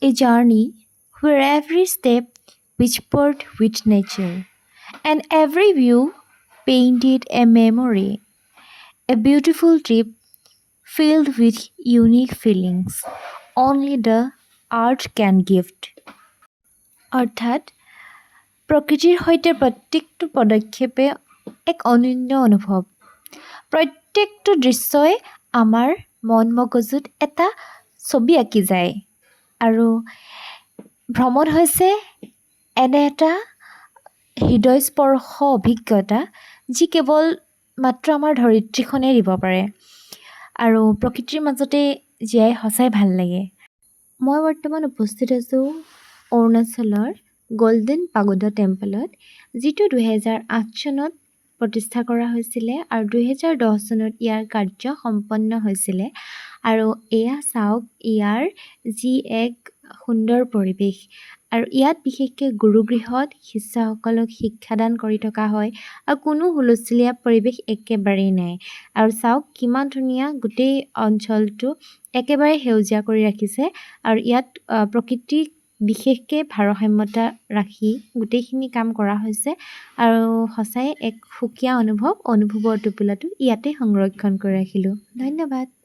A journey where every step whispered with nature and every view painted a memory. A beautiful trip filled with unique feelings only the art can gift. অৰ্থাৎ প্ৰকৃতিৰ সৈতে প্ৰত্যেকটো পদক্ষেপে এক অনন্য অনুভৱ। প্ৰত্যেকটো দৃশ্যই আমাৰ মন মগজুত এটা ছবি আঁকি যায় আৰু ভ্ৰমণ হৈছে এনে এটা হৃদয়স্পৰ্শ অভিজ্ঞতা যি কেৱল মাত্ৰ আমাৰ ধৰিত্ৰীখনেই দিব পাৰে আৰু প্ৰকৃতিৰ মাজতে জীয়াই সঁচাই ভাল লাগে। মই বৰ্তমান উপস্থিত আছোঁ অৰুণাচলৰ গল্ডেন পাগোডা টেম্পলত, যিটো 2008 চনত প্ৰতিষ্ঠা কৰা হৈছিলে আৰু 2010 চনত ইয়াৰ কাৰ্য সম্পন্ন হৈছিলে। আৰু এয়া চাওক ইয়াৰ যি এক সুন্দৰ পৰিৱেশ, আৰু ইয়াত বিশেষকৈ গুৰুগৃহত শিষ্যসকলক শিক্ষাদান কৰি থকা হয় আৰু কোনো হুলস্থুলীয়া পৰিৱেশ একেবাৰেই নাই। আৰু চাওক কিমান ধুনীয়া গোটেই অঞ্চলটো একেবাৰে সেউজীয়া কৰি ৰাখিছে আৰু ইয়াত প্ৰকৃতিক বিশেষকৈ ভাৰসাম্যতা ৰাখি গোটেইখিনি কাম কৰা হৈছে আৰু সঁচাই এক সুকীয়া অনুভৱৰ টোপোলাটো ইয়াতে সংৰক্ষণ কৰি ৰাখিলোঁ। ধন্যবাদ।